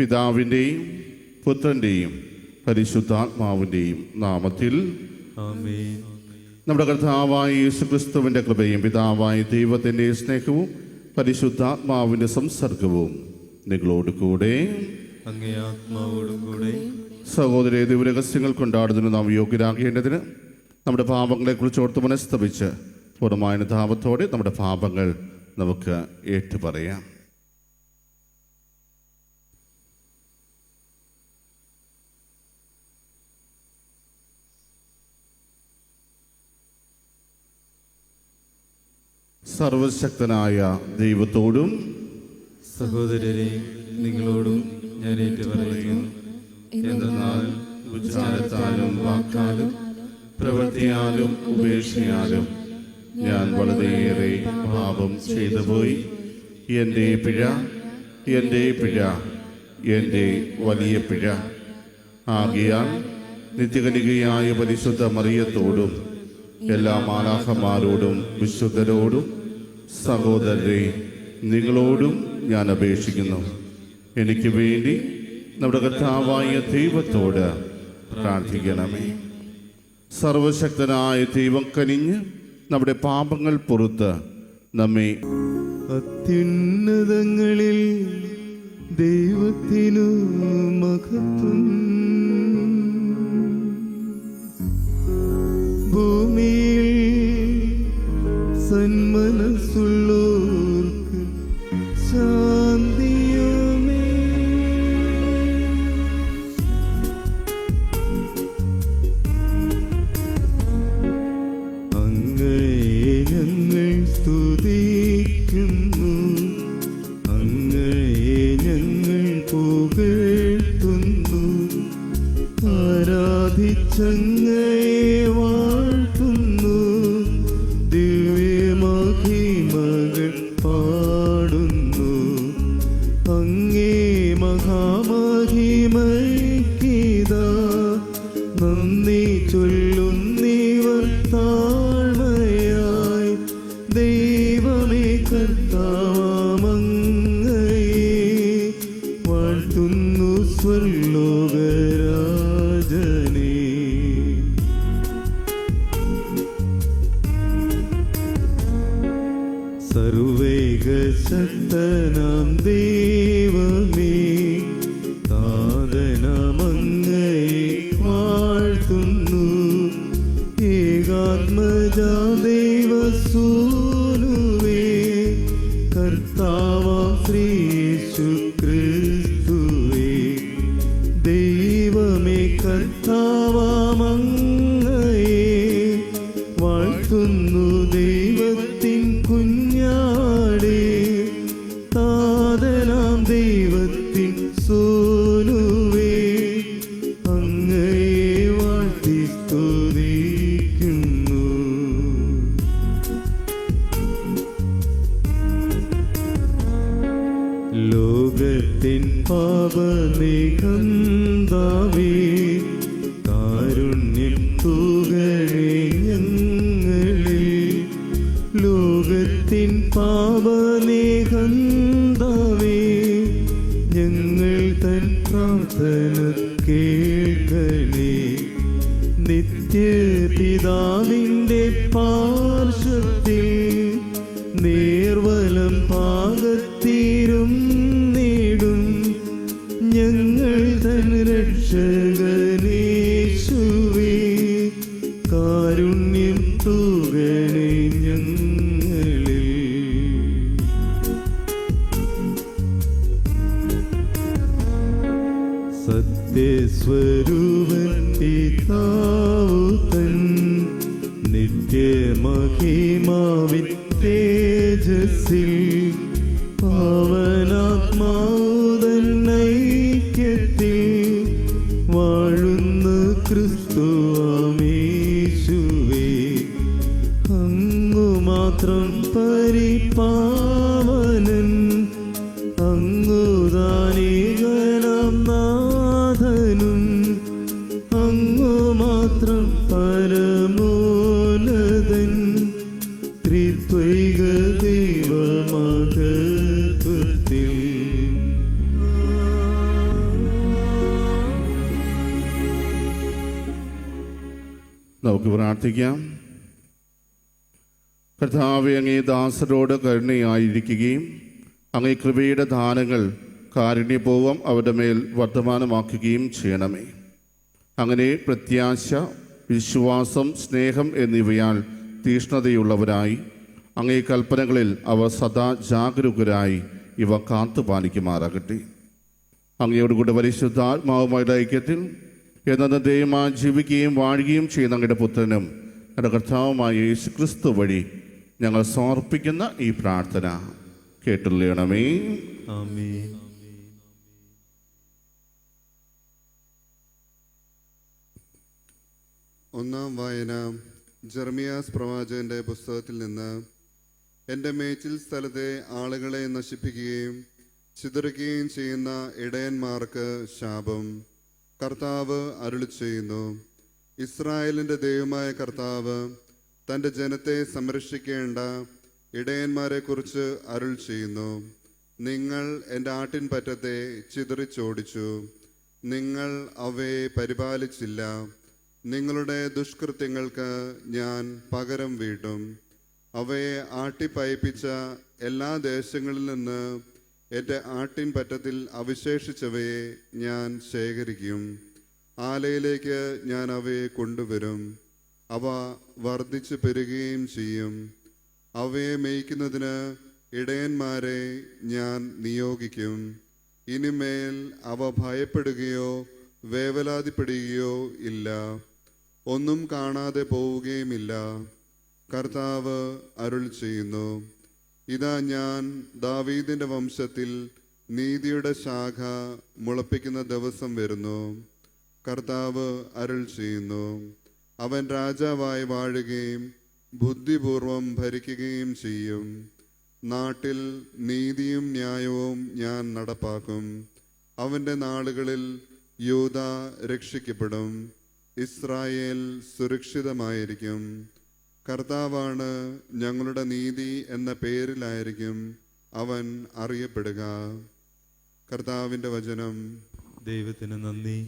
പിതാവിൻ്റെയും പുത്രൻ്റെയും പരിശുദ്ധാത്മാവിൻ്റെയും നാമത്തിൽ ആമേൻ. നമ്മുടെ കർത്താവായ യേശുക്രിസ്തുവിൻ്റെ കൃപയും പിതാവായ ദൈവത്തിൻ്റെ സ്നേഹവും പരിശുദ്ധാത്മാവിൻ്റെ സംസർഗവും നിങ്ങളോട് കൂടെ അങ്ങേ ആത്മാവോടും കൂടെ. സഹോദര ദിവരഹസ്യങ്ങൾ കൊണ്ടാടുന്നതിന് നാം യോഗ്യരാകേണ്ടതിന് നമ്മുടെ പാപങ്ങളെക്കുറിച്ച് ഓർത്ത് മനസ്തപിച്ച് പൂർണ്ണമായ അനുതാപത്തോടെ നമ്മുടെ പാപങ്ങൾ നമുക്ക് ഏറ്റുപറയാം. സർവശക്തനായ ദൈവത്തോടും സഹോദരരെ, നിങ്ങളോടും ഞാൻ ഏറ്റുപറയുന്നു. എന്തെന്നാൽ ഉച്ചാരത്താലും വാക്കാലും പ്രവൃത്തിയാലും ഉപേക്ഷയാലും ഞാൻ വളരെയേറെ പാപം ചെയ്തു പോയി. എൻ്റെ പിഴ, എൻ്റെ പിഴ, എൻ്റെ വലിയ പിഴ. ആകയാൽ നിത്യകനികയായ പരിശുദ്ധ മറിയത്തോടും എല്ലാ മാലാഖമാരോടും വിശുദ്ധരോടും സഹോദരരെ നിങ്ങളോടും ഞാൻ അപേക്ഷിക്കുന്നു, എനിക്ക് വേണ്ടി നമ്മുടെ കർത്താവായ ദൈവത്തോട് പ്രാർത്ഥിക്കണമേ. സർവശക്തനായ ദൈവം കനിഞ്ഞ് നമ്മുടെ പാപങ്ങൾ പുറത്ത് നമ്മെ അത്യുന്നതങ്ങളിൽ ദൈവത്തിനു മഹത്വം, ഭൂമിയിൽ സന്മനസ്സുള്ളോർക്ക് ശാന്തിയുമേ. അങ്ങയെ ഞങ്ങൾ സ്തുതിക്കുന്നു, അങ്ങയെ ഞങ്ങൾ പുകഴ്ത്തുന്നു, ആരാധിച്ചങ്ങയെ വാഴ്ത്തുന്നു, ദിവ്യമഹിമകൾ പാടുന്നു. അങ്ങേ മഹാമഹിമയ്ക്കിതാ നന്ദി ചൊല്ലുന്നിവർ താഴ്മയായി. ദൈവമേ കർത്താവങ്ങയെ വാഴ്ത്തുന്നു സ്വർലോകരാജനേ. സർവൈകശക്തനാം ദൈവമേ, താതനമങ്ങയെ വാഴ്ത്തുന്നു, ഏകാത്മജാ ദൈവസൂനുവേ, കർത്താവാം ശ്രീ യേശു ക്രിസ്തുവേ. ദൈവമേ കർത്താവാമങ്ങയെ വാഴ്ത്തുന്നു, ദൈവത്തിൻ കുഞ്ഞാടേ, താതനാം ദൈവത്തിൻ സോനുവേ, അങ്ങയെ വാഴ്ത്തി സ്തുതിക്കുന്നു. ലോകത്തിൻ പാപനികന്താവേ, കാരുണ്യം തൂകണേ ഞങ്ങളിൽ. ലോകത്തിൻ പാപനികന്താവേ, ഞങ്ങൾ തൻ പ്രാർത്ഥന കേൾക്കണേ. നിത്യപിതാവിൻ്റെ പാർശ്വത്തിൽ നേർവലം പാകത്തീരും നേടും ഞങ്ങൾ തൻ രക്ഷകനേശുവേ, കാരുണ്യം തൂകണേ ഞങ്ങളിൽ. സത്യസ്വരൂപൻ പിതാവു തൻ നിത്യമഹിമാവിൻ തേജസ്സിൽ പാവനാത്മാവുതൻ ഐക്യത്തിൽ വാഴുന്ന ക്രിസ്തുവാമേശുവേ, അങ്ങു മാത്രം പരിപാവനൻ, അങ്ങുദാനീകനാം നാഥനും, അങ്ങു മാത്രം പരമോന്നതൻ, ത്രിത്വൈക ദൈവമാ നമുക്ക് പ്രാർത്ഥിക്കാം. കർത്താവെ, അങ്ങേ ദാസരോട് കരുണയായിരിക്കുകയും അങ്ങേ കൃപയുടെ ദാനങ്ങൾ കാരുണ്യപൂർവ്വം അവരുടെ മേൽ വർദ്ധമാനമാക്കുകയും ചെയ്യണമേ. അങ്ങനെ പ്രത്യാശ, വിശ്വാസം, സ്നേഹം എന്നിവയാൽ തീഷ്ണതയുള്ളവരായി അങ്ങേ കൽപ്പനകളിൽ അവർ സദാ ജാഗരൂകരായി ഇവ കാത്തുപാലിക്കുമാറാകട്ടെ. അങ്ങയോടുകൂടെ പരിശുദ്ധാത്മാവുമായുടെ ഐക്യത്തിൽ എന്നേരമായി ജീവിക്കുകയും വാഴുകയും ചെയ്യുന്ന അങ്ങയുടെ പുത്രനും ഞങ്ങളുടെ കർത്താവുമായ യേശുക്രിസ്തു വഴി ഞങ്ങൾ സമർപ്പിക്കുന്ന ഈ പ്രാർത്ഥന കേട്ടുള്ളണമേ. ആമേൻ. ഒന്നാം വായന ജെറമിയാസ് പ്രവാചകന്റെ പുസ്തകത്തിൽ നിന്ന്. എൻ്റെ മേച്ചിൽ സ്ഥലത്തെ ആളുകളെ നശിപ്പിക്കുകയും ചിതറിക്കുകയും ചെയ്യുന്ന ഇടയന്മാർക്ക് ശാപം. കർത്താവ് അരുളി ചെയ്യുന്നു. ഇസ്രായേലിൻ്റെ ദൈവമായ കർത്താവ് തൻ്റെ ജനത്തെ സംരക്ഷിക്കേണ്ട ഇടയന്മാരെക്കുറിച്ച് അരുൾ ചെയ്യുന്നു. നിങ്ങൾ എൻ്റെ ആട്ടിൻപറ്റത്തെ ചിതറിച്ചോടിച്ചു, നിങ്ങൾ അവയെ പരിപാലിച്ചില്ല. നിങ്ങളുടെ ദുഷ്കൃത്യങ്ങൾക്ക് ഞാൻ പകരം വീട്ടും. അവയെ ആട്ടിപ്പയപ്പിച്ച എല്ലാ ദേശങ്ങളിൽ നിന്ന് എൻ്റെ ആട്ടിൻപറ്റത്തിൽ അവശേഷിച്ചവയെ ഞാൻ ശേഖരിക്കും. ആലയിലേക്ക് ഞാൻ അവയെ കൊണ്ടുവരും. അവ വർദ്ധിച്ചു പെരുകുകയും ചെയ്യും. അവയെ മേയ്ക്കുന്നതിന് ഇടയന്മാരെ ഞാൻ നിയോഗിക്കും. ഇനിമേൽ അവ ഭയപ്പെടുകയോ വേവലാതിപ്പെടുകയോ ഇല്ല, ഒന്നും കാണാതെ പോവുകയുമില്ല. കർത്താവ് അരുൾ ചെയ്യുന്നു. ഇതാ, ഞാൻ ദാവീദിന്റെ വംശത്തിൽ നീതിയുടെ ശാഖ മുളപ്പിക്കുന്ന ദിവസം വരുന്നു. കർത്താവ് അരുൾ ചെയ്യുന്നു. അവൻ രാജാവായി വാഴുകയും ബുദ്ധിപൂർവം ഭരിക്കുകയും ചെയ്യും. നാട്ടിൽ നീതിയും ന്യായവും ഞാൻ നടപ്പാക്കും. അവൻ്റെ നാളുകളിൽ യൂദ രക്ഷിക്കപ്പെടും, ഇസ്രായേൽ സുരക്ഷിതമായിരിക്കും. കർത്താവാണ് ഞങ്ങളുടെ നീതി എന്ന പേരിലായിരിക്കും അവൻ അറിയപ്പെടുക. കർത്താവിൻ്റെ വചനം. ദൈവത്തിന് നന്ദി.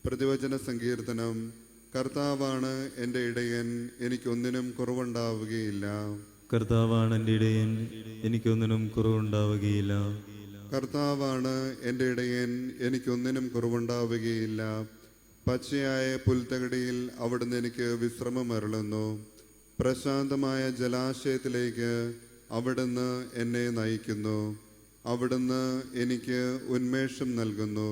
പ്രതിവചന സങ്കീർത്തനം. കർത്താവാണ് എൻ്റെ ഇടയൻ, എനിക്കൊന്നിനും കുറവുണ്ടാവുകയില്ല. കർത്താവാണ് എൻ്റെ ഇടയൻ, എനിക്കൊന്നിനും കുറവുണ്ടാവുകയില്ല. കർത്താവാണ് എൻ്റെ ഇടയൻ, എനിക്കൊന്നിനും കുറവുണ്ടാവുകയില്ല. പച്ചയായ പുൽത്തകടിയിൽ അവിടുന്ന് എനിക്ക് വിശ്രമം അരുളുന്നു. പ്രശാന്തമായ ജലാശയത്തിലേക്ക് അവിടുന്ന് എന്നെ നയിക്കുന്നു. അവിടുന്ന് എനിക്ക് ഉന്മേഷം നൽകുന്നു.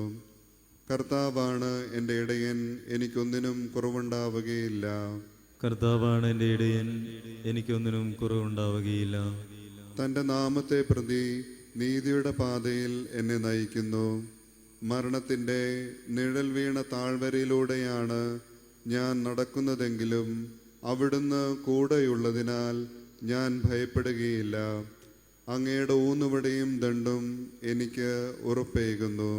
കർത്താവാണ് എൻ്റെ ഇടയൻ, എനിക്കൊന്നിനും കുറവുണ്ടാവുകയില്ല. കർത്താവാണ് എൻ്റെ ഇടയൻ, എനിക്കൊന്നിനും കുറവുണ്ടാവുകയില്ല. തൻ്റെ നാമത്തെ പ്രതി നീതിയുടെ പാതയിൽ എന്നെ നയിക്കുന്നു. മരണത്തിൻ്റെ നിഴൽ വീണ താഴ്വരയിലൂടെയാണ് ഞാൻ നടക്കുന്നതെങ്കിലും അവിടുന്ന് കൂടെയുള്ളതിനാൽ ഞാൻ ഭയപ്പെടുകയില്ല. അങ്ങയുടെ ഊന്നുവടിയും ദണ്ഡും എനിക്ക് ഉറപ്പേകുന്നു.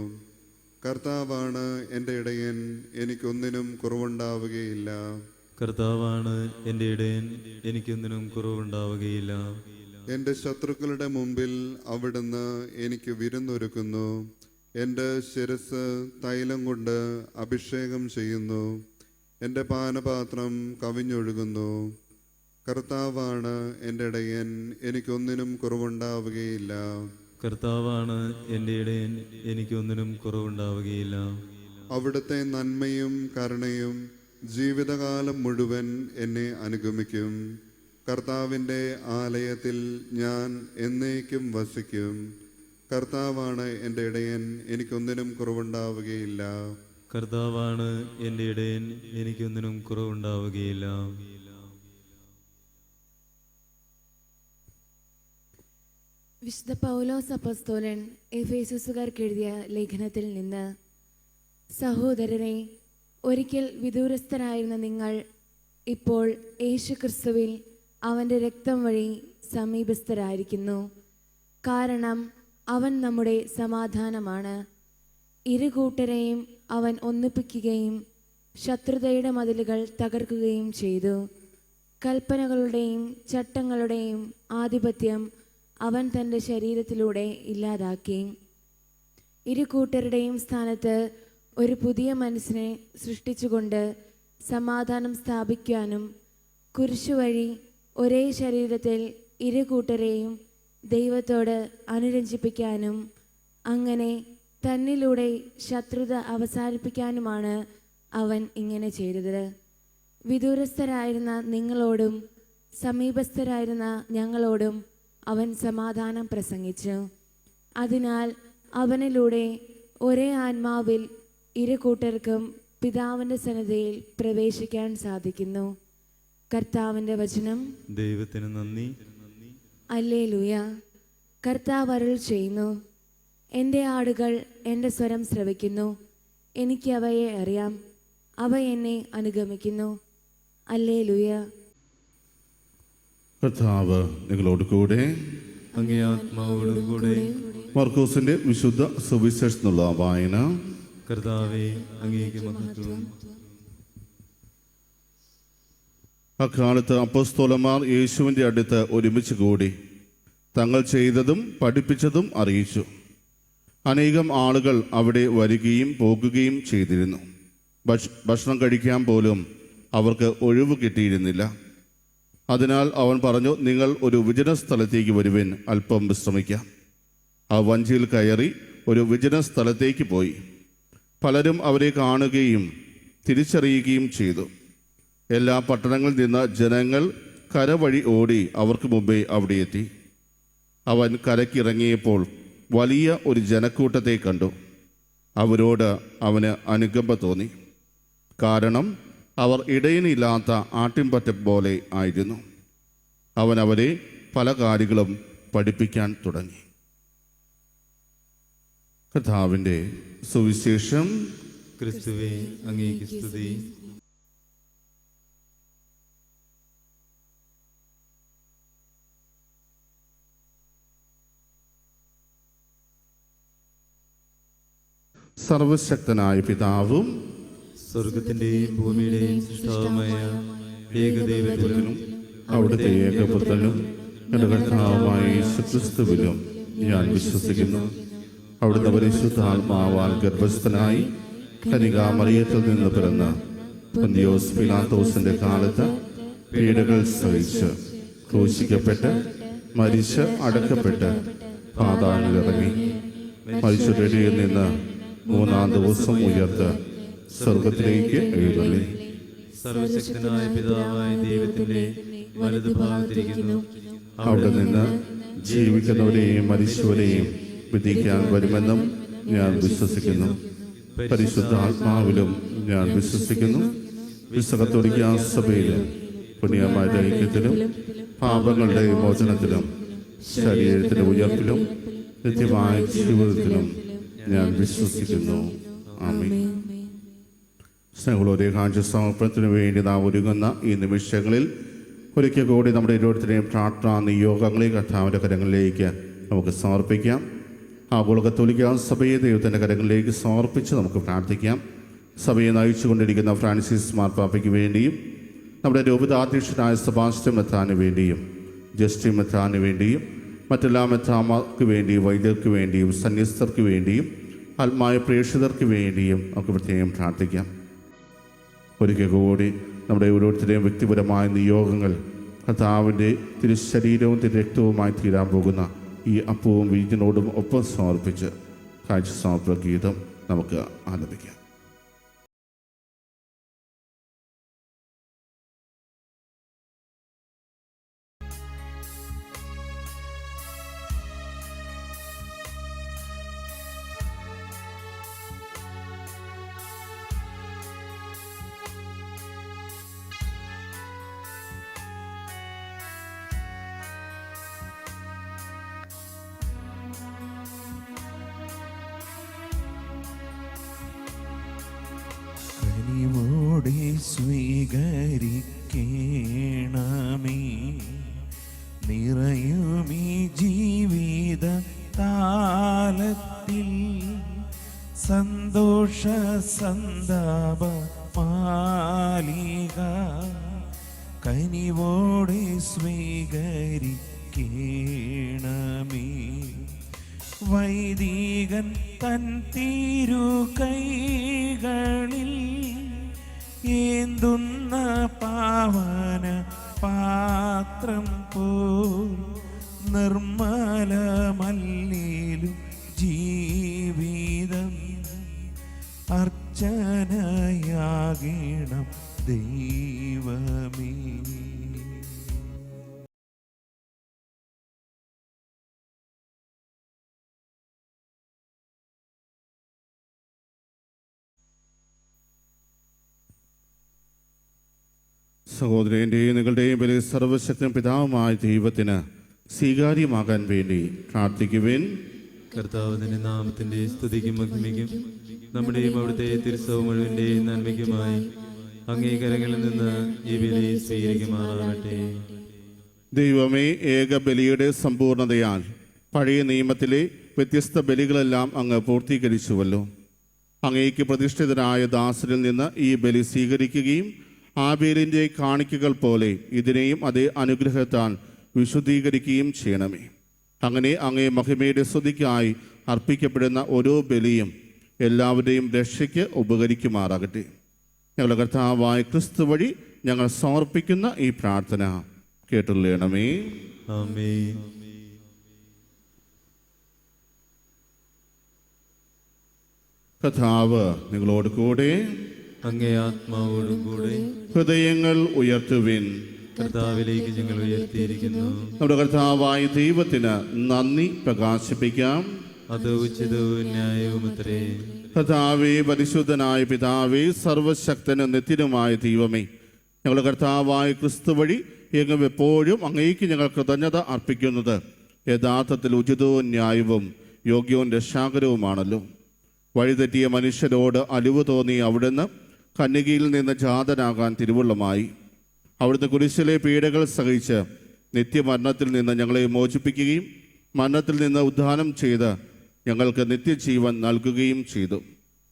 കർത്താവാണ് എൻ്റെ ഇടയൻ, എനിക്കൊന്നിനും കുറവുണ്ടാവുകയില്ല. കർത്താവാണ് എൻ്റെ ഇടയൻ, എനിക്കൊന്നിനും കുറവുണ്ടാവുകയില്ല. എൻ്റെ ശത്രുക്കളുടെ മുമ്പിൽ അവിടുന്ന് എനിക്ക് വിരുന്നൊരുക്കുന്നു. എൻ്റെ ശിരസ് തൈലം കൊണ്ട് അഭിഷേകം ചെയ്യുന്നു. എൻ്റെ പാനപാത്രം കവിഞ്ഞൊഴുകുന്നു. കർത്താവാണ് എൻ്റെ ഇടയൻ, എനിക്കൊന്നിനും കുറവുണ്ടാവുകയില്ല. കർത്താവാണ് എൻ്റെ ഇടയൻ, എനിക്കൊന്നിനും കുറവുണ്ടാവുകയില്ല. അവിടുത്തെ നന്മയും കരുണയും ജീവിതകാലം മുഴുവൻ എന്നെ അനുഗമിക്കും. കർത്താവിൻ്റെ ആലയത്തിൽ ഞാൻ എന്നേക്കും വസിക്കും. കർത്താവാണ് എൻ്റെ ഇടയൻ, എനിക്കൊന്നിനും കുറവുണ്ടാവുകയില്ല. കർത്താവാണ് എൻ്റെ ഇടയൻ, എനിക്കൊന്നിനും കുറവുണ്ടാവുകയില്ല. വിശുദ്ധ പൗലോസ് അപ്പോസ്തലൻ എഫേസുസുകാർക്ക് എഴുതിയ ലേഖനത്തിൽ നിന്ന്. സഹോദരരെ, ഒരിക്കൽ വിദൂരസ്ഥരായിരുന്ന നിങ്ങൾ ഇപ്പോൾ യേശുക്രിസ്തുവിൽ അവൻ്റെ രക്തം വഴി സമീപസ്ഥരായിരിക്കുന്നു. കാരണം അവൻ നമ്മുടെ സമാധാനമാണ്. ഇരുകൂട്ടരെയും അവൻ ഒന്നിപ്പിക്കുകയും ശത്രുതയുടെ മതിലുകൾ തകർക്കുകയും ചെയ്തു. കൽപ്പനകളുടെയും ചട്ടങ്ങളുടെയും ആധിപത്യം അവൻ തൻ്റെ ശരീരത്തിലൂടെ ഇല്ലാതാക്കി. ഇരുകൂട്ടരുടെയും സ്ഥാനത്ത് ഒരു പുതിയ മനസ്സിനെ സൃഷ്ടിച്ചുകൊണ്ട് സമാധാനം സ്ഥാപിക്കാനും കുരിശുവഴി ഒരേ ശരീരത്തിൽ ഇരു കൂട്ടരെയും ദൈവത്തോട് അനുരഞ്ജിപ്പിക്കാനും അങ്ങനെ തന്നിലൂടെ ശത്രുത അവസാനിപ്പിക്കാനുമാണ് അവൻ ഇങ്ങനെ ചെയ്തത്. വിദൂരസ്ഥരായിരുന്ന നിങ്ങളോടും സമീപസ്ഥരായിരുന്ന ഞങ്ങളോടും അവൻ സമാധാനം പ്രസംഗിച്ചു. അതിനാൽ അവനിലൂടെ ഒരേ ആത്മാവിൽ ഇരു കൂട്ടർക്കും പിതാവിൻ്റെ സന്നിധിയിൽ പ്രവേശിക്കാൻ സാധിക്കുന്നു. കർത്താവിൻ്റെ വചനം. ദൈവത്തിന് നന്ദി. ഹല്ലേലൂയ. കർത്താവ് അരുൾ ചെയ്യുന്നു, എൻ്റെ ആടുകൾ എൻ്റെ സ്വരം ശ്രവിക്കുന്നു, എനിക്ക് അവയെ അറിയാം, അവ എന്നെ അനുഗമിക്കുന്നു. ഹല്ലേലൂയ. കർത്താവ് നിങ്ങളോട് കൂടെ. അങ്ങേ ആത്മാവോടും കൂടെ. മർക്കോസിന്റെ വിശുദ്ധ സുവിശേഷത്തിനുള്ള വായന. കർത്താവേ, അങ്ങേക്ക് മഹത്വം. അക്കാലത്ത് അപ്പോസ്തലന്മാർ യേശുവിൻ്റെ അടുത്ത് ഒരുമിച്ച് കൂടി തങ്ങൾ ചെയ്തതും പഠിപ്പിച്ചതും അറിയിച്ചു. അനേകം ആളുകൾ അവിടെ വരികയും പോകുകയും ചെയ്തിരുന്നു. ഭക്ഷണം കഴിക്കാൻ പോലും അവർക്ക് ഒഴിവ് കിട്ടിയിരുന്നില്ല. അതിനാൽ അവൻ പറഞ്ഞു, നിങ്ങൾ ഒരു വിജന സ്ഥലത്തേക്ക് വരുവിൻ, അല്പം വിശ്രമിക്കാം. ആ വഞ്ചിയിൽ കയറി ഒരു വിജന സ്ഥലത്തേക്ക് പോയി. പലരും അവരെ കാണുകയും തിരിച്ചറിയുകയും ചെയ്തു. എല്ലാ പട്ടണങ്ങളിൽ നിന്ന് ജനങ്ങൾ കരവഴി ഓടി അവർക്ക് മുമ്പേ അവിടെ എത്തി. അവൻ കരയ്ക്കിറങ്ങിയപ്പോൾ വലിയ ഒരു ജനക്കൂട്ടത്തെ കണ്ടു. അവരോട് അവന് അനുകമ്പ തോന്നി. കാരണം അവർ ഇടയനില്ലാത്ത ആട്ടിൻപറ്റ പോലെ ആയിരുന്നു. അവൻ അവരെ പല കാര്യങ്ങളും പഠിപ്പിക്കാൻ തുടങ്ങി. കർത്താവിൻ്റെ സുവിശേഷം. ക്രിസ്തുവേ, അങ്ങേക്ക് സ്തുതി. സർവശക്തനായ പിതാവും സ്വർഗത്തിന്റെയും ഭൂമിയുടെയും സൃഷ്ടാവുമായ ഏകദൈവത്തിലും അവിടുത്തെ ഏകപുത്രനും എൻ്റെ കർത്താവുമായ യേശുക്രിസ്തുവിലും ഞാൻ വിശ്വസിക്കുന്നു. അവിടുത്തെ പരിശുദ്ധാത്മാവാൽ ഗർഭസ്ഥനായി കന്യകാമറിയത്തിൽ നിന്ന് പിറന്ന് പൊന്തിയോസ് പിലാത്തോസിന്റെ കാലത്ത് പീഡകൾ സഹിച്ച് ക്രൂശിക്കപ്പെട്ട് മരിച്ച് അടക്കപ്പെട്ട് പാതാളത്തിലിറങ്ങി മരിച്ചവരുടെ ഇടയിൽ നിന്ന് മൂന്നാം ദിവസം ഉയർത്ത് സ്വർഗത്തിലേക്ക് എഴുന്നള്ളി സർവശക്തനായ പിതാവായ ദൈവത്തിന്റെ വലതുഭാഗത്തിരിക്കുന്നു. അവിടെ നിന്ന് ജീവിക്കുന്നവരെയും മരിച്ചവരെയും വിധിക്കാൻ വരുമെന്നും ഞാൻ വിശ്വസിക്കുന്നു. പരിശുദ്ധാത്മാവിലും ഞാൻ വിശ്വസിക്കുന്നു. വിശുദ്ധ കത്തോലിക്കാ സഭയിലും പുണ്യമായ ഐക്യത്തിലും പാപങ്ങളുടെ മോചനത്തിലും ശരീരത്തിന്റെ ഉയർപ്പിലും നിത്യമായ ജീവിതത്തിലും ഞാൻ വിശ്വസിക്കുന്നു. ആമേൻ. സ്നേഹമുള്ളവരെ, കാഴ്ച സമർപ്പണത്തിന് വേണ്ടി നാം ഒരുങ്ങുന്ന ഈ നിമിഷങ്ങളിൽ ഒരിക്കൽ കൂടി നമ്മുടെ ഓരോരുത്തരെയും പ്രാർത്ഥനാ നിയോഗങ്ങളെ കർത്താവിൻ്റെ കരങ്ങളിലേക്ക് നമുക്ക് സമർപ്പിക്കാം. ആഗോള കത്തോലിക്ക സഭയെ ദൈവത്തിൻ്റെ കരങ്ങളിലേക്ക് സമർപ്പിച്ച് നമുക്ക് പ്രാർത്ഥിക്കാം. സഭയെ നയിച്ചുകൊണ്ടിരിക്കുന്ന ഫ്രാൻസിസ് മാർപ്പാപ്പയ്ക്ക് വേണ്ടിയും നമ്മുടെ രൂപതാധ്യക്ഷനായ സെബാസ്റ്റ്യൻ മെത്രാന് വേണ്ടിയും ജസ്റ്റിൻ മെത്രാന് വേണ്ടിയും മറ്റെല്ലാ മെത്രാന്മാർക്ക് വേണ്ടിയും വൈദ്യർക്ക് വേണ്ടിയും സന്യസ്തർക്ക് വേണ്ടിയും ആത്മായ പ്രേക്ഷിതർക്ക് വേണ്ടിയും നമുക്ക് പ്രത്യേകം പ്രാർത്ഥിക്കാം. ഒരിക്കൽ കൂടി നമ്മുടെ ഓരോരുത്തരുടെയും വ്യക്തിപരമായ നിയോഗങ്ങൾ കർത്താവിൻ്റെ തിരുശരീരവും തിരുരക്തവുമായി തീരാൻ പോകുന്ന ഈ അപ്പവും വീഞ്ഞിനോടും ഒപ്പം സമർപ്പിച്ച് കാഴ്ച സമർപ്പണ ഗീതം നമുക്ക് ആലപിക്കാം. കനിവോടെ സ്വീകരിക്കണമേ നിറയുമീ ജീവിത താലത്തിൽ സന്തോഷ സന്താപ മാലിക കനിവോടെ സ്വീകരിക്കണമേ വൈദികൻ തൻ തിരു കൈകളിൽ ഏന്തി ചിന്തുന്ന പാവന പാത്രം പോൽ നിർമ്മലമല്ലേലും ജീവിതം അർച്ചനയാകണം ദൈവമേ. സഹോദരൻ്റെയും നിങ്ങളുടെയും ബലി സർവശക്തനും പിതാവുമായ ദൈവത്തിന് സ്വീകാര്യമാകാൻ വേണ്ടി പ്രാർത്ഥിക്കുവിൻ. കർത്താവിന്റെ നാമത്തിന്റെ സ്തുതിക്കും മഹിമയ്ക്കും നമ്മുടെയും അവിടുത്തെ തിരുസഭ മുഴുവന്റെയും നന്മയ്ക്കുമായി അംഗീകാരങ്ങളിൽ നിന്ന് ഈ ബലി സ്വീകരിക്കുമാറാകട്ടെ. ദൈവമേ, ഏക ബലിയുടെ സമ്പൂർണതയാൽ പഴയ നിയമത്തിലെ വ്യത്യസ്ത ബലികളെല്ലാം അങ്ങ് പൂർത്തീകരിച്ചുവല്ലോ. അങ്ങേക്ക് പ്രതിഷ്ഠിതനായ ദാസരിൽ നിന്ന് ഈ ബലി സ്വീകരിക്കുകയും ആബേലിൻ്റെ കാണിക്കകൾ പോലെ ഇതിനെയും അതേ അനുഗ്രഹത്താൽ വിശുദ്ധീകരിക്കുകയും ചെയ്യണമേ. അങ്ങനെ അങ്ങേ മഹിമയുടെ സ്തുതിക്കായി അർപ്പിക്കപ്പെടുന്ന ഓരോ ബലിയും എല്ലാവരുടെയും രക്ഷയ്ക്ക് ഉപകരിക്കുമാറാകട്ടെ. ഞങ്ങളുടെ കർത്താവായ ക്രിസ്തു വഴി ഞങ്ങൾ സമർപ്പിക്കുന്ന ഈ പ്രാർത്ഥന കേട്ടുള്ളണമേ. ആമേൻ. കർത്താവ് നിങ്ങളോട് കൂടെ, അങ്ങേ ആത്മാവോടും കൂടെ ഹൃദയങ്ങൾ ഉയർത്തുവിൻ. കർത്താവിലേക്ക് ഞങ്ങൾ ഉയർത്തിയിരിക്കുന്നു. നമ്മുടെ കർത്താവായ ദൈവത്തിന് നന്ദി പ്രകാശിപ്പിക്കാം. അത് ഉചിതവും ന്യായവുമത്രേ. കർത്താവേ, പരിശുദ്ധനായ പിതാവേ, സർവശക്തനും നിത്യനുമായ ദൈവമേ, ഞങ്ങളുടെ കർത്താവായ ക്രിസ്തു വഴി എങ്ങും എപ്പോഴും അങ്ങേക്ക് ഞങ്ങൾ കൃതജ്ഞത അർപ്പിക്കുന്നത് യഥാർത്ഥത്തിൽ ഉചിതവും ന്യായവും യോഗ്യവും രക്ഷാകരവുമാണല്ലോ. വഴിതെറ്റിയ മനുഷ്യരോട് അലിവ് തോന്നി അവിടുന്ന് കന്യകയിൽ നിന്ന് ജാതനാകാൻ തിരുവുള്ളമായി. അവിടുന്ന് കുരിശിലെ പീഡകൾ സഹിച്ച് നിത്യമരണത്തിൽ നിന്ന് ഞങ്ങളെ മോചിപ്പിക്കുകയും മരണത്തിൽ നിന്ന് ഉദ്ധാനം ചെയ്ത് ഞങ്ങൾക്ക് നിത്യജീവൻ നൽകുകയും ചെയ്തു.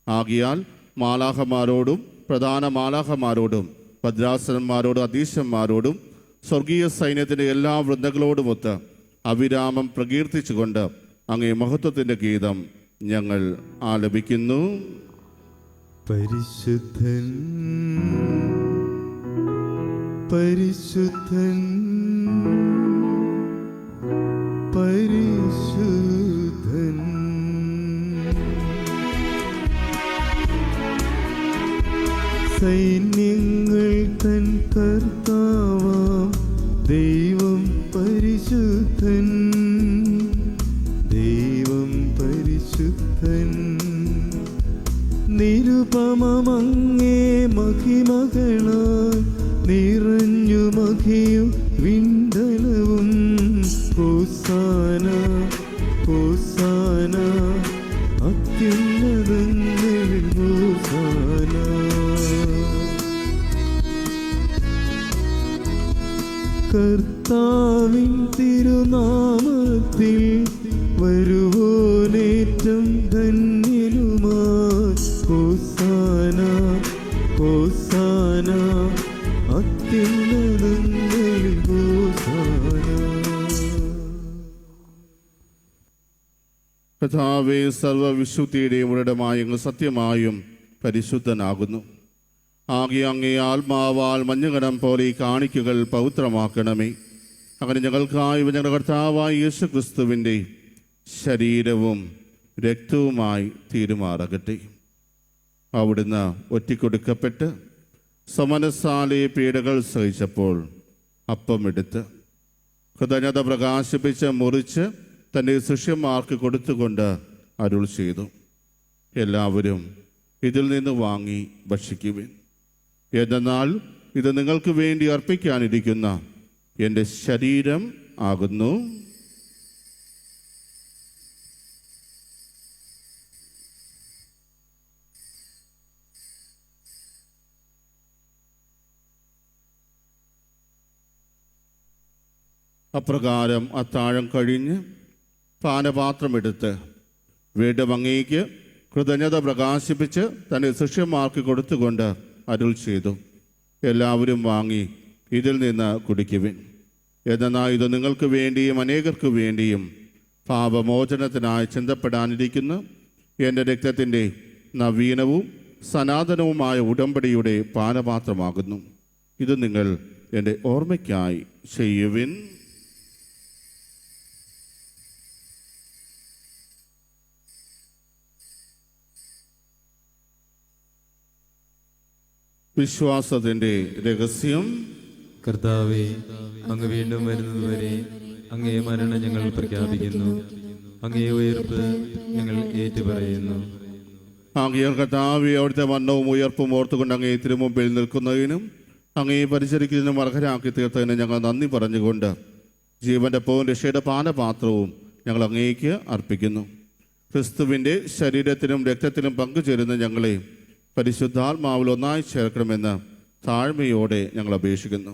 ആകയാൽ മാലാഖമാരോടും പ്രധാന മാലാഖമാരോടും ഭദ്രാസനന്മാരോടും അധീശന്മാരോടും സ്വർഗീയ സൈന്യത്തിൻ്റെ എല്ലാ വൃന്ദങ്ങളോടുമൊത്ത് അവിരാമം പ്രകീർത്തിച്ചുകൊണ്ട് അങ്ങേ മഹത്വത്തിൻ്റെ ഗീതം ഞങ്ങൾ ആലപിക്കുന്നു. പരിശുദ്ധൻ പരിശുദ്ധൻ പരിശുദ്ധൻ, സൈന്യങ്ങൾ തൻ കർത്താവാം ദൈവം പരിശുദ്ധൻ, ദൈവം പരിശുദ്ധൻ. നിരുപമമങ്ങേ മഹിമകളാൽ നിറഞ്ഞു മഹിയും വിണ്ടലവും. ഹോസാന ഹോസാന അത്യുന്നതങ്ങളിൽ ഹോസാന. കർത്താവിൻ തിരുനാമത്തിൽ വരുവോനേറ്റം ധന്യനുമായി. ഹോസാന ഹോസാന അത്യുന്നതങ്ങളിൽ ഹോസാന. കർത്താവേ, സർവവിശുദ്ധിയുടെയും ഉറവിടമായി അങ്ങ് സത്യമായും പരിശുദ്ധനാകുന്നു. ആകെ അങ്ങേ ആത്മാവാൽ മഞ്ഞുകണം പോലെ ഈ കാണിക്കകൾ പവിത്രമാക്കണമേ. അങ്ങനെ ഞങ്ങൾക്കായി ഞങ്ങളുടെ കർത്താവായ യേശു ക്രിസ്തുവിൻ്റെ ശരീരവും രക്തവുമായി തീരുമാറാകട്ടെ. അവിടുന്ന് ഒറ്റിക്കൊടുക്കപ്പെട്ട് സമനസാലെ പീഡകൾ സഹിച്ചപ്പോൾ അപ്പമെടുത്ത് കൃതജ്ഞത പ്രകാശിപ്പിച്ച് മുറിച്ച് തൻ്റെ ശിഷ്യന്മാർക്ക് കൊടുത്തുകൊണ്ട് അരുൾ ചെയ്തു, എല്ലാവരും ഇതിൽ നിന്ന് വാങ്ങി ഭക്ഷിക്കുവിൻ. എന്നാൽ ഇത് നിങ്ങൾക്ക് വേണ്ടി അർപ്പിക്കാനിരിക്കുന്ന എൻ്റെ ശരീരം ആകുന്നു. അപ്രകാരം അത്താഴം കഴിഞ്ഞ് പാനപാത്രമെടുത്ത് വീണ്ടും അങ്ങേക്ക് കൃതജ്ഞത പ്രകാശിപ്പിച്ച് തൻ്റെ ശിഷ്യന്മാർക്ക് കൊടുത്തുകൊണ്ട് അരുൾ ചെയ്തു, എല്ലാവരും വാങ്ങി ഇതിൽ നിന്ന് കുടിക്കുവിൻ. എന്നാൽ ഇത് നിങ്ങൾക്ക് വേണ്ടിയും അനേകർക്ക് വേണ്ടിയും പാപമോചനത്തിനായി ചിന്തപ്പെടാനിരിക്കുന്ന എൻ്റെ രക്തത്തിൻ്റെ നവീനവും സനാതനവുമായ ഉടമ്പടിയുടെ പാനപാത്രമാകുന്നു. ഇത് നിങ്ങൾ എൻ്റെ ഓർമ്മയ്ക്കായി ചെയ്യുവിൻ. വിശ്വാസത്തിൻ്റെ രഹസ്യം. കർത്താവേ, അങ്ങ് വീണ്ടും വരുന്നതുവരെ അങ്ങേ മരണം ഞങ്ങൾ പ്രഖ്യാപിക്കുന്നു, അങ്ങേ ഉയർപ്പ് ഞങ്ങൾ ഏറ്റുപറയുന്നു. ആകയാൽ കർത്താവേ, അവിടുത്തെ മരണവും ഉയർപ്പും ഓർത്തുകൊണ്ട് അങ്ങേ തിരുമുമ്പിൽ നിൽക്കുന്നതിനും അങ്ങേ പരിചരിക്കുന്നതിനും അർഹരാക്കി തീർത്തതിന് ഞങ്ങൾ നന്ദി പറഞ്ഞുകൊണ്ട് ജീവന്റെ പൂവും രക്ഷയുടെ പാനപാത്രവും ഞങ്ങൾ അങ്ങേക്ക് അർപ്പിക്കുന്നു. ക്രിസ്തുവിൻ്റെ ശരീരത്തിലും രക്തത്തിലും പങ്കുചേരുന്ന ഞങ്ങളെ പരിശുദ്ധാത്മാവിൽ ഒന്നായി ചേർക്കണമെന്ന് താഴ്മയോടെ ഞങ്ങൾ അപേക്ഷിക്കുന്നു.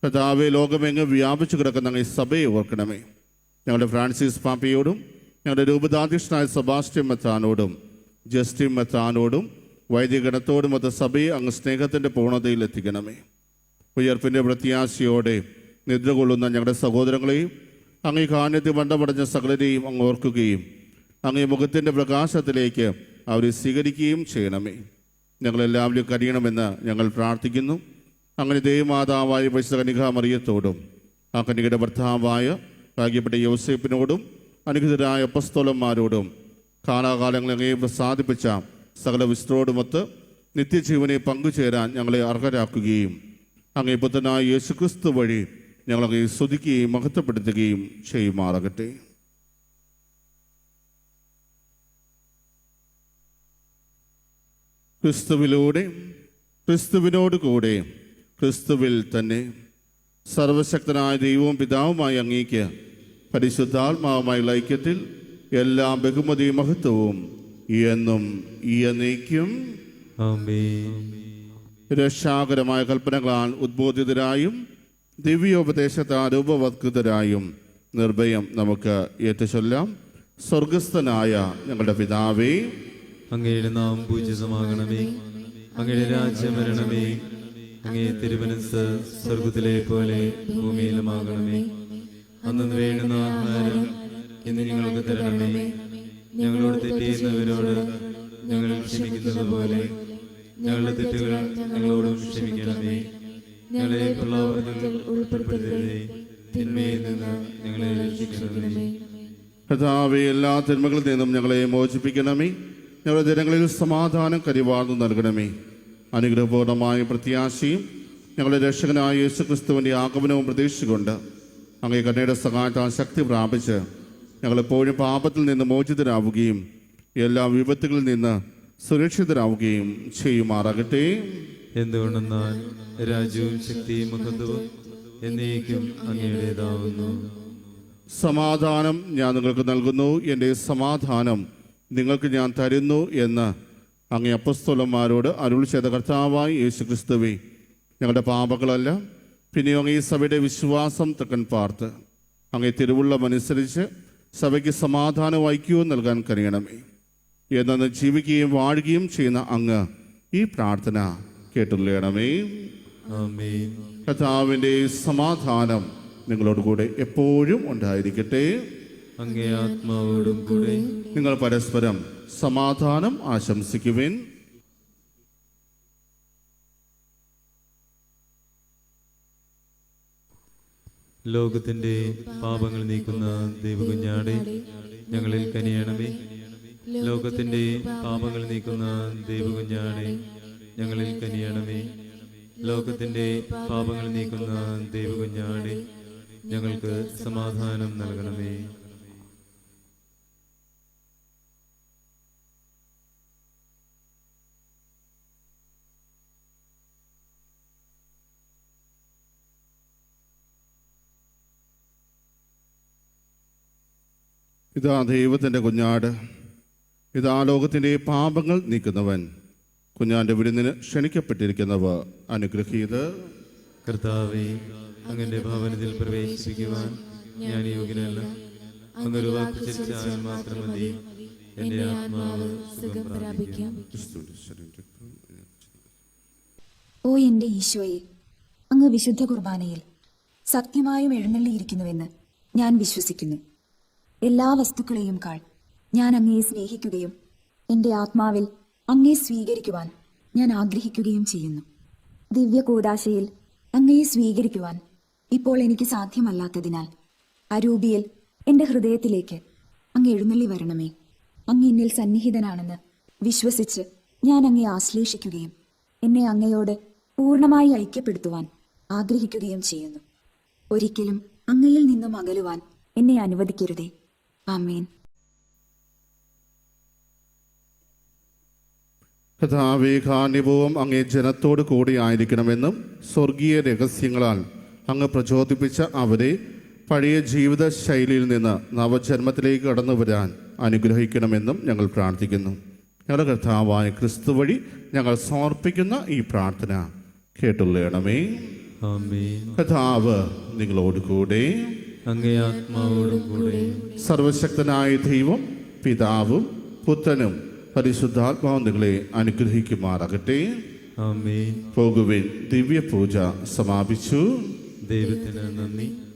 കർത്താവേ, ലോകമെങ്ങും വ്യാപിച്ചു കിടക്കുന്ന അങ്ങേ സഭയെ ഓർക്കണമേ. ഞങ്ങളുടെ ഫ്രാൻസിസ് പാപ്പയോടും ഞങ്ങളുടെ രൂപതാധ്യക്ഷനായ സെബാസ്റ്റ്യൻ മെത്രാനോടും ജസ്റ്റിൻ മെത്രാനോടും വൈദികഗണത്തോടും മൊത്ത സഭയെ അങ്ങ് സ്നേഹത്തിൻ്റെ പൂർണ്ണതയിൽ എത്തിക്കണമേ. ഉയർപ്പിൻ്റെ പ്രത്യാശയോടെ നിദ്ര കൊള്ളുന്ന ഞങ്ങളുടെ സഹോദരങ്ങളെയും അങ്ങേ കാന്യത്തിൽ വണ്ടമടഞ്ഞ സകലരെയും അങ്ങ് ഓർക്കുകയും അങ്ങേ മുഖത്തിൻ്റെ പ്രകാശത്തിലേക്ക് അവരെ സ്വീകരിക്കുകയും ചെയ്യണമേ. ഞങ്ങളെല്ലാവരും കഴിയണമെന്ന് ഞങ്ങൾ പ്രാർത്ഥിക്കുന്നു. അങ്ങനെ ദൈവമാതാവായ പരിശുദ്ധ കന്യകാ മറിയത്തോടും ആ കന്യകയുടെ ഭർത്താവായ ഭാഗ്യപ്പെട്ട യോസേപ്പിനോടും അനുഗ്രഹീതരായ അപ്പസ്തോലന്മാരോടും കാലാകാലങ്ങൾ അങ്ങയെ പ്രസാദിപ്പിച്ച സകല വിശുദ്ധരോടുമൊത്ത് നിത്യജീവനെ പങ്കുചേരാൻ ഞങ്ങളെ അർഹരാക്കുകയും അങ്ങേ പുത്രനായ യേശുക്രിസ്തു വഴി ഞങ്ങളങ്ങയെ സ്തുതിക്കുകയും മഹത്വപ്പെടുത്തുകയും ചെയ്യുമാറാകട്ടെ. ക്രിസ്തുവിലൂടെ, ക്രിസ്തുവിനോട് കൂടെ, ക്രിസ്തുവിൽ തന്നെ സർവശക്തനായ ദൈവവും പിതാവുമായ അങ്ങേക്ക് പരിശുദ്ധാത്മാവുമായുള്ള ഐക്യത്തിൽ എല്ലാ ബഹുമതിയും മഹത്വവും എന്നും എന്നേക്കും ആമേൻ. രക്ഷാകരമായ കൽപ്പനകളാൽ ഉദ്ബോധിതരായും ദിവ്യോപദേശത്താൽ രൂപവത്കൃതരായും നിർഭയം നമുക്ക് ഏറ്റുചൊല്ലാം. സ്വർഗസ്ഥനായ ഞങ്ങളുടെ പിതാവേ, അങ്ങയുടെ നാമം പൂജിതമാകണമേ, അങ്ങയുടെ രാജ്യം വരണമേ, അങ്ങേ തിരുമനസ്സ് സ്വർഗത്തിലെ പോലെ ഭൂമിയിലുമാകണമേ. അന്നു വേണ്ടുന്ന ആഹാരം ഇന്ന് ഞങ്ങൾക്ക് തരണമേ, ഞങ്ങളോട് തെറ്റ് ചെയ്യുന്നവരോട് ഞങ്ങൾ ക്ഷമിക്കുന്നത് പോലെ ഞങ്ങളുടെ തെറ്റുകൾ ഞങ്ങളോടും ക്ഷമിക്കണമേ. ഞങ്ങളെ പ്രലോഭനത്തിൽ ഉൾപ്പെടുത്തരുതേ, തിന്മയിൽ നിന്ന് ഞങ്ങളെ രക്ഷിക്കണമേ. കർത്താവേ, എല്ലാ തിന്മകളിൽ നിന്നും ഞങ്ങളെ മോചിപ്പിക്കണമേ. ഞങ്ങളുടെ ജനങ്ങളിൽ സമാധാനം കരിവാർന്നു നൽകണമേ. അനുഗ്രഹപൂർണമായ പ്രത്യാശയും ഞങ്ങളുടെ രക്ഷകനായ യേശുക്രിസ്തുവിൻ്റെ ആഗമനവും പ്രതീക്ഷിച്ചുകൊണ്ട് അങ്ങേ കരുണയുടെ സഹായത്താൽ ശക്തി പ്രാപിച്ച് ഞങ്ങളെപ്പോഴും പാപത്തിൽ നിന്ന് മോചിതരാവുകയും എല്ലാ വിപത്തുകളിൽ നിന്ന് സുരക്ഷിതരാവുകയും ചെയ്യുമാറാകട്ടെ. എന്തുകൊണ്ടെന്നാൽ രാജ്യവും ശക്തിയും മഹത്വവും എന്നേക്കും അങ്ങയുടേതാവുന്നു. സമാധാനം ഞാൻ നിങ്ങൾക്ക് നൽകുന്നു, എൻ്റെ സമാധാനം നിങ്ങൾക്ക് ഞാൻ തരുന്നു എന്ന് അങ്ങേ അപ്പസ്തോലന്മാരോട് അരുൾ ചെയ്ത കർത്താവായ യേശുക്രിസ്തുവേ, ഞങ്ങളുടെ പാപങ്ങളല്ല പിന്നെയോ അങ്ങേ സഭയുടെ വിശ്വാസം തക്കൻ പാർത്ത് അങ്ങേ തിരുവുള്ളമനുസരിച്ച് സഭയ്ക്ക് സമാധാനവും ഐക്യവും നൽകാൻ കഴിയണമേ. എന്നു ജീവിക്കുകയും വാഴുകയും ചെയ്യുന്ന അങ്ങ് ഈ പ്രാർത്ഥന കേട്ടുള്ളണമേ. ആമേൻ. കർത്താവിൻ്റെ സമാധാനം നിങ്ങളോടുകൂടെ എപ്പോഴും ഉണ്ടായിരിക്കട്ടെ. അങ്ങേ ആത്മാവോടും കൂടെ. നിങ്ങൾ പരസ്പരം സമാധാനം ആശംസിക്കുവിൻ. ലോകത്തിന്റെ പാപങ്ങൾ നീക്കുന്ന ദൈവകുഞ്ഞാടെ ഞങ്ങളിൽ കനിയണമേ. ലോകത്തിന്റെ പാപങ്ങൾ നീക്കുന്ന ദൈവകുഞ്ഞാടെ ഞങ്ങളിൽ കനിയണമേ. ലോകത്തിന്റെ പാപങ്ങൾ നീക്കുന്ന ദൈവകുഞ്ഞാടെ ഞങ്ങൾക്ക് സമാധാനം നൽകണമേ. ഇതാ ദൈവത്തിൻ്റെ കുഞ്ഞാട്, ഇതാ ലോകത്തിൻ്റെ പാപങ്ങൾ നീക്കുന്നവൻ. കുഞ്ഞാൻ്റെ വിരുന്നിന് ക്ഷണിക്കപ്പെട്ടിരിക്കുന്നവർ അനുഗ്രഹീത്. കർത്താവേ, അങ്ങന്റെ ഭവനത്തിൽ പ്രവേശിക്കുവാൻ ഞാൻ യോഗ്യനല്ല. അങ്ങൊരു വാക്ക് ചരിച്ചാൽ മാത്രം മതി, എന്റെ ആത്മാവ് സുഖം പ്രാപിക്കും. ഓ എന്റെ ഈശോയെ, അങ്ങ് വിശുദ്ധ കുർബാനയിൽ സത്യമായും എഴുന്നള്ളിയിരിക്കുന്നുവെന്ന് ഞാൻ വിശ്വസിക്കുന്നു. എല്ലാ വസ്തുക്കളെയും കാൾ ഞാൻ അങ്ങയെ സ്നേഹിക്കുകയും എൻ്റെ ആത്മാവിൽ അങ്ങയെ സ്വീകരിക്കുവാൻ ഞാൻ ആഗ്രഹിക്കുകയും ചെയ്യുന്നു. ദിവ്യ കൂദാശയിൽ അങ്ങയെ സ്വീകരിക്കുവാൻ ഇപ്പോൾ എനിക്ക് സാധ്യമല്ലാത്തതിനാൽ അരൂപിയിൽ എൻ്റെ ഹൃദയത്തിലേക്ക് അങ്ങ് എഴുന്നള്ളി വരണമേ. അങ്ങ് എന്നിൽ സന്നിഹിതനാണെന്ന് വിശ്വസിച്ച് ഞാൻ അങ്ങയെ ആശ്ലേഷിക്കുകയും എന്നെ അങ്ങയോട് പൂർണ്ണമായി ഐക്യപ്പെടുത്തുവാൻ ആഗ്രഹിക്കുകയും ചെയ്യുന്നു. ഒരിക്കലും അങ്ങയിൽ നിന്നും അകലുവാൻ എന്നെ അനുവദിക്കരുതേ. ആമേൻ. കഥാവേ, കാന്യപൂർവം അങ്ങേ ജനത്തോട് കൂടി ആയിരിക്കണമെന്നും സ്വർഗീയ രഹസ്യങ്ങളാൽ അങ്ങ് പ്രചോദിപ്പിച്ച അവരെ പഴയ ജീവിത ശൈലിയിൽ നിന്ന് നവജന്മത്തിലേക്ക് കടന്നു വരാൻ അനുഗ്രഹിക്കണമെന്നും ഞങ്ങൾ പ്രാർത്ഥിക്കുന്നു. ഞങ്ങളുടെ കർത്താവായ ക്രിസ്തു വഴി ഞങ്ങൾ സമർപ്പിക്കുന്ന ഈ പ്രാർത്ഥന കേട്ടുള്ളണമേ. ആമേൻ. കർത്താവ് നിങ്ങളോട് കൂടെ. അങ്ങേ ആത്മാവോടും കൂടെ. സർവശക്തനായ ദൈവം പിതാവും പുത്രനും പരിശുദ്ധാത്മാവും നിങ്ങളെ അനുഗ്രഹിക്കുമാറാകട്ടെ. ആമേൻ. പോകുവിൻ. ദിവ്യ പൂജ സമാപിച്ചു. ദൈവത്തിന് നന്ദി.